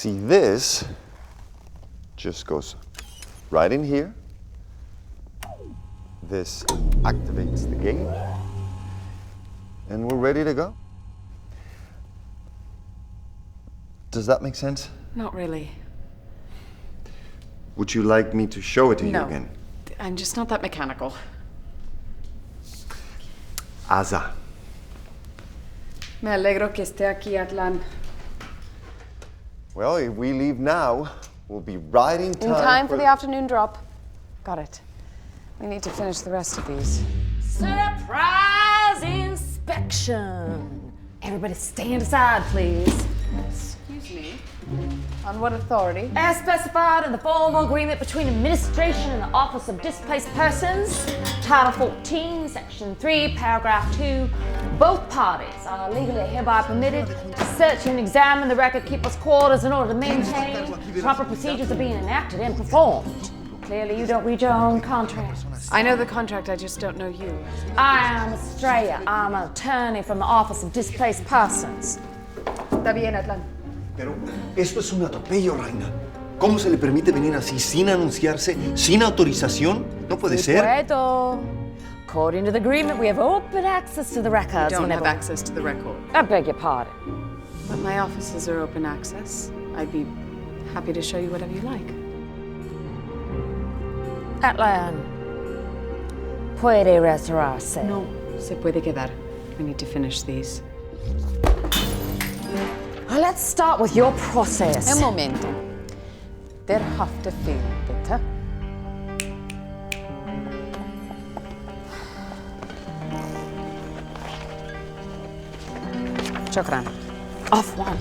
See, this just goes right in here. This activates the gate, and we're ready to go. Does that make sense? Not really. Would you like me to show it to you again? I'm just not that mechanical. Asa. Me alegro que esté aquí, Atlan. Well, if we leave now, we'll be right in time. In time for the afternoon drop. Got it. We need to finish the rest of these. Surprise inspection. Everybody stand aside, please. Excuse me. On what authority? As specified in the formal agreement between administration and the Office of Displaced Persons, Title 14, Section 3, Paragraph 2, both parties are legally hereby permitted to search and examine the record-keeper's quarters in order to maintain proper procedures are being enacted and performed. Clearly you don't read your own contract. I know the contract, I just don't know you. I am Estrella. I'm an attorney from the Office of Displaced Persons. Está bien, Atlan. Pero esto es un atropello, Reina. ¿Cómo se le permite venir así sin anunciarse, sin autorización? No puede ser. Puedo. According to the agreement, we have open access to the records. You don't have whenever... access to the record. I beg your pardon. But my offices are open access. I'd be happy to show you whatever you like. Atlan, puede retirarse. No, se puede quedar. We need to finish these. Well, let's start with your process. Un momento. Der Hafte fehlen, bitte. شكراً. Off one.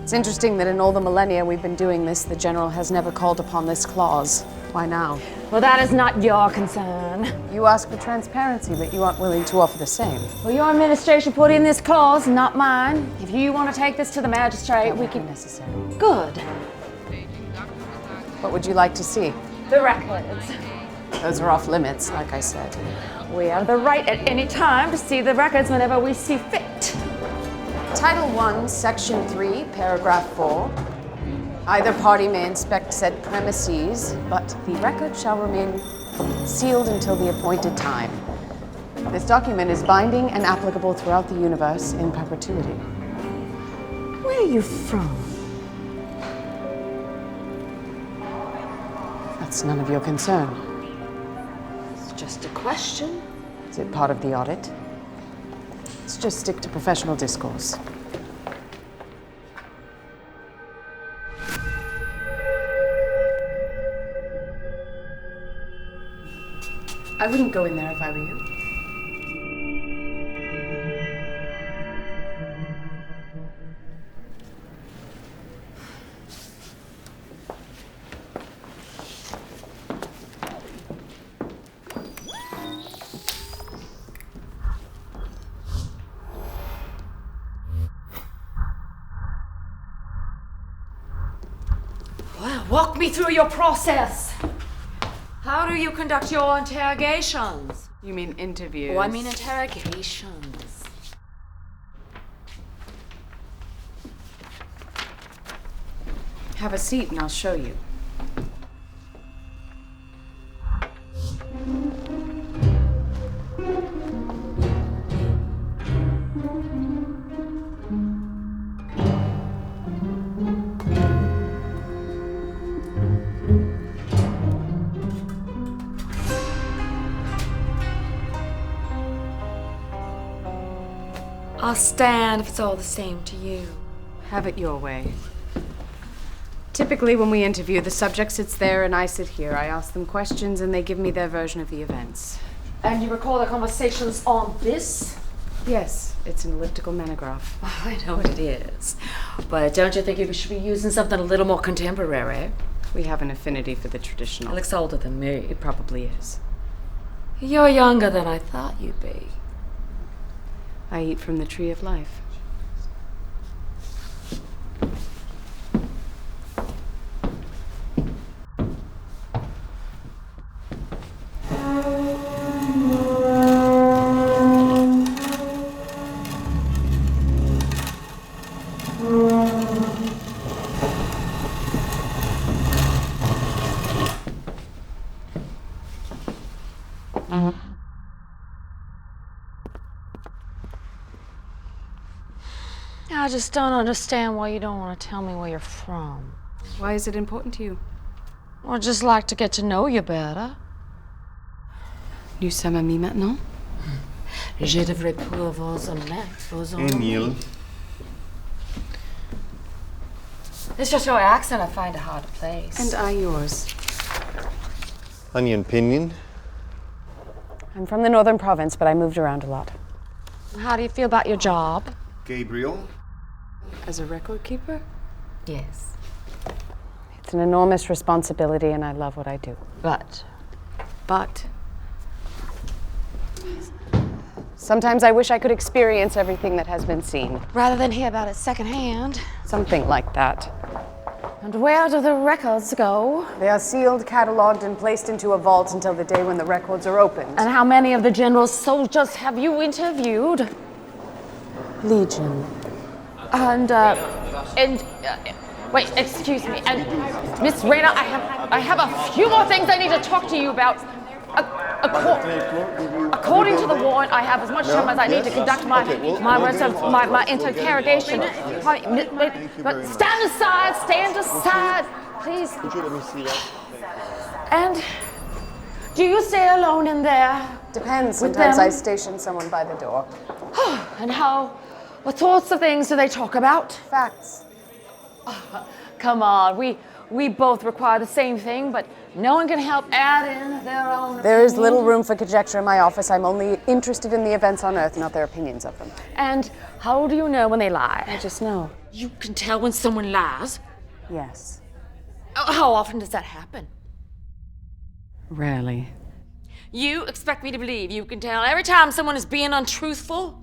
It's interesting that in all the millennia we've been doing this, the General has never called upon this clause. Why now? Well, that is not your concern. You ask for transparency, but you aren't willing to offer the same. Well, your administration put in this clause, not mine. If you want to take this to the magistrate, we can... necessary. Good. What would you like to see? The records. Those are off limits, like I said. We have the right at any time to see the records whenever we see fit. Title 1, Section 3, Paragraph 4. Either party may inspect said premises, but the record shall remain sealed until the appointed time. This document is binding and applicable throughout the universe in perpetuity. Where are you from? That's none of your concern. It's just a question. Is it part of the audit? Let's just stick to professional discourse. I wouldn't go in there if I were you. Well, walk me through your process. How do you conduct your interrogations? You mean interviews? Oh, I mean interrogations. Have a seat and I'll show you. I'll stand if it's all the same to you. Have it your way. Typically, when we interview, the subject sits there and I sit here. I ask them questions and they give me their version of the events. And you recall the conversations on this? Yes, it's an elliptical monograph. Oh, I know what it is. But don't you think you should be using something a little more contemporary? We have an affinity for the traditional. It looks older than me. It probably is. You're younger than I thought you'd be. I eat from the tree of life. I just don't understand why you don't want to tell me where you're from. Why is it important to you? I'd just like to get to know you better. Nous sommes amis maintenant? Je devrais pouvoir vous mettre vos Neil. It's just your accent I find it hard to place. And I yours. Onion Pinion. I'm from the northern province, but I moved around a lot. How do you feel about your job? Gabriel. As a record keeper? Yes. It's an enormous responsibility, and I love what I do. But sometimes I wish I could experience everything that has been seen. rather than hear about it secondhand. Something like that. And where do the records go? They are sealed, cataloged, and placed into a vault until the day when the records are opened. And how many of the general's soldiers have you interviewed? Legion. And wait, excuse me. And Miss Rayner, I have a few more things I need to talk to you about. According to the warrant, I have as much time as I need to conduct my interrogation. But stand aside, please. Could you let me see that? And do you stay alone in there? Depends. With Sometimes them? I station someone by the door. And what sorts of things do they talk about? Facts. Come on, we both require the same thing, but no one can help add in their own. There is opinion. little room for conjecture in my office. I'm only interested in the events on Earth, not their opinions of them. And how do you know when they lie? I just know. You can tell when someone lies. Yes. How often does that happen? Rarely. You expect me to believe you can tell every time someone is being untruthful?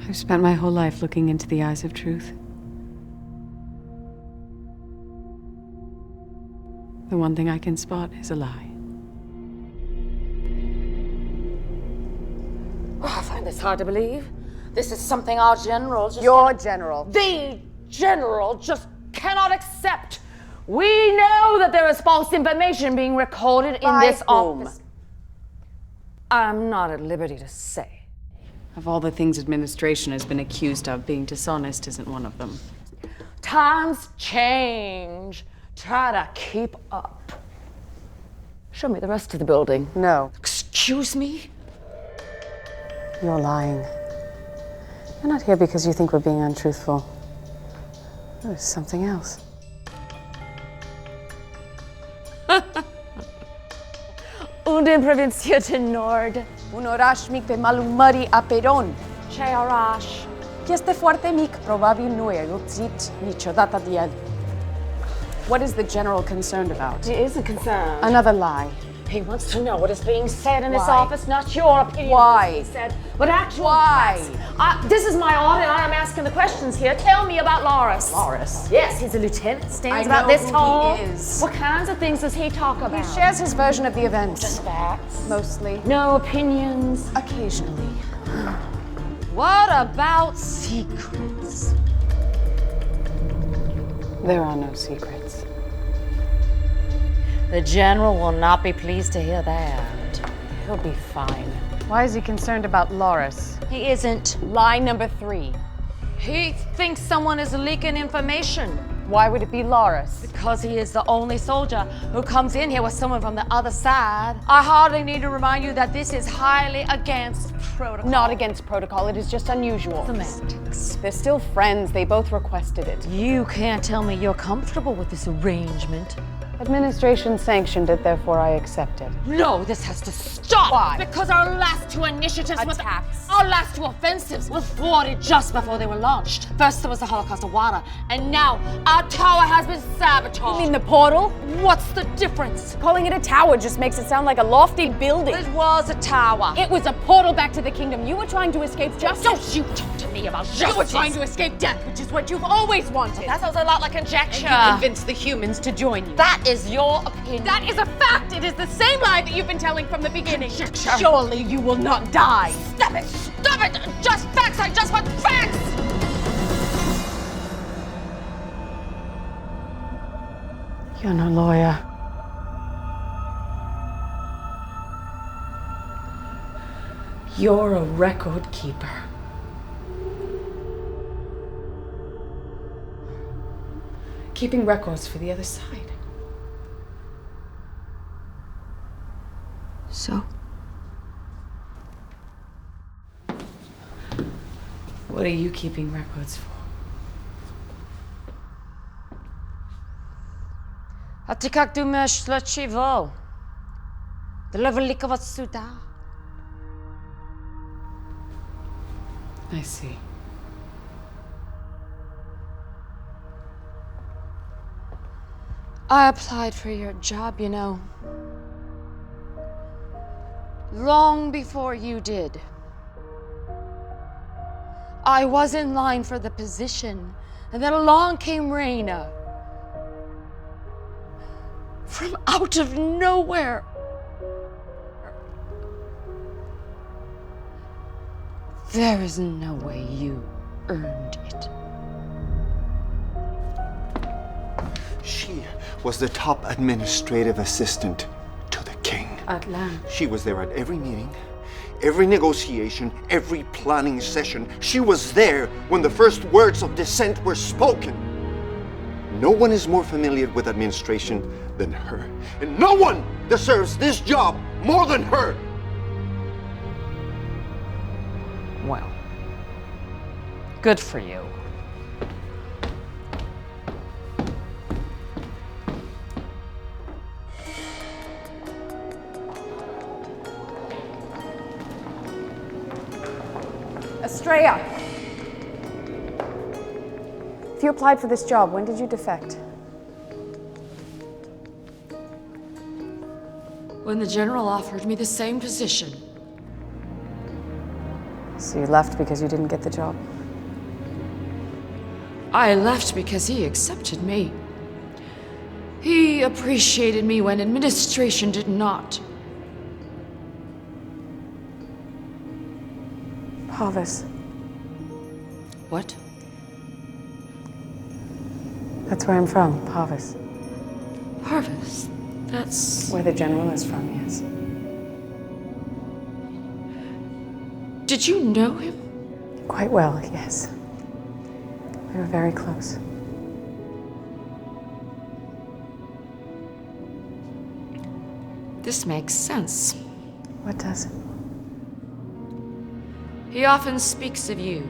I've spent my whole life looking into the eyes of truth. The one thing I can spot is a lie. Oh, I find this hard to believe. This is something our general just... Your general. The general just cannot accept. We know that there is false information being recorded in By this whom? office. I'm not at liberty to say. Of all the things administration has been accused of, being dishonest isn't one of them. Times change. Try to keep up. Show me the rest of the building. No, Excuse me? you're lying. You're not here because you think we're being untruthful. There's something else. Und in provincia nord. Unorash mic pe malumari aperon. Chearash. Este foarte mic, probabil nu e uțit niciodată de el. What is the general concerned about? He isn't concerned. Another lie. He wants to know what is being said in this Why? office, not your opinion. Why? Of what he said, but actual Why? facts. This is my audit. I am asking the questions here. Tell me about Loris. Loris? Yes, he's a lieutenant. Stands I about know this who tall. he is. What kinds of things does he talk about? He shares his version of the events. Just facts. Mostly. No opinions. Occasionally. What about secrets? There are no secrets. The general will not be pleased to hear that. He'll be fine. Why is he concerned about Loris? He isn't. Lie number 3. He thinks someone is leaking information. Why would it be Loris? Because he is the only soldier who comes in here with someone from the other side. I hardly need to remind you that this is highly against protocol. Not against protocol, it is just unusual. Semantics. They're still friends, they both requested it. You can't tell me you're comfortable with this arrangement. Administration sanctioned it, therefore I accept it. No, this has to stop. Why? Because our last 2 initiatives Attacks. our last 2 offensives were thwarted just before they were launched. First there was the Holocaust of Wada, and now our tower has been sabotaged. You mean the portal? What's the difference? Calling it a tower just makes it sound like a lofty building. It was a tower. It was a portal back to the kingdom. You were trying to escape justice. Don't you talk to me about justice. You were trying to escape death, which is what you've always wanted. That sounds a lot like conjecture. You convinced the humans to join you. That is your opinion. That is a fact. It is the same lie that you've been telling from the beginning. Conjecture. Surely you will not die. Stop it! Stop it! Just facts! I just want facts! You're no lawyer. You're a record keeper. Keeping records for the other side. So? What are you keeping records for? Att ik du mesh la chivo. De level likavat suda. I see. I applied for your job, you know. Long before you did. I was in line for the position, and then along came Raina. From out of nowhere. There is no way you earned it. She was the top administrative assistant to the king. Atlan. She was there at every meeting, every negotiation, every planning session. She was there when the first words of dissent were spoken. No one is more familiar with administration than her. And no one deserves this job more than her. Well, good for you. Estrella! If you applied for this job, when did you defect? When the general offered me the same position. So you left because you didn't get the job? I left because he accepted me. He appreciated me when administration did not. Pavis. What? That's where I'm from, Pavis. Harvest. That's... Where the general is from, yes. Did you know him? Quite well, yes. We were very close. This makes sense. What does? He often speaks of you.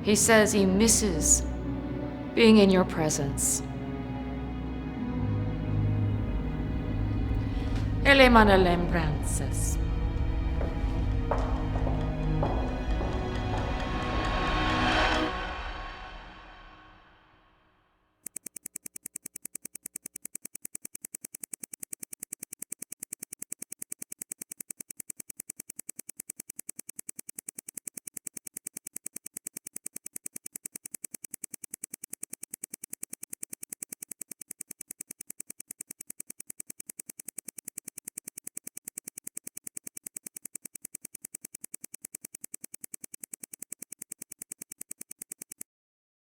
He says he misses being in your presence. Ele manda lembranças.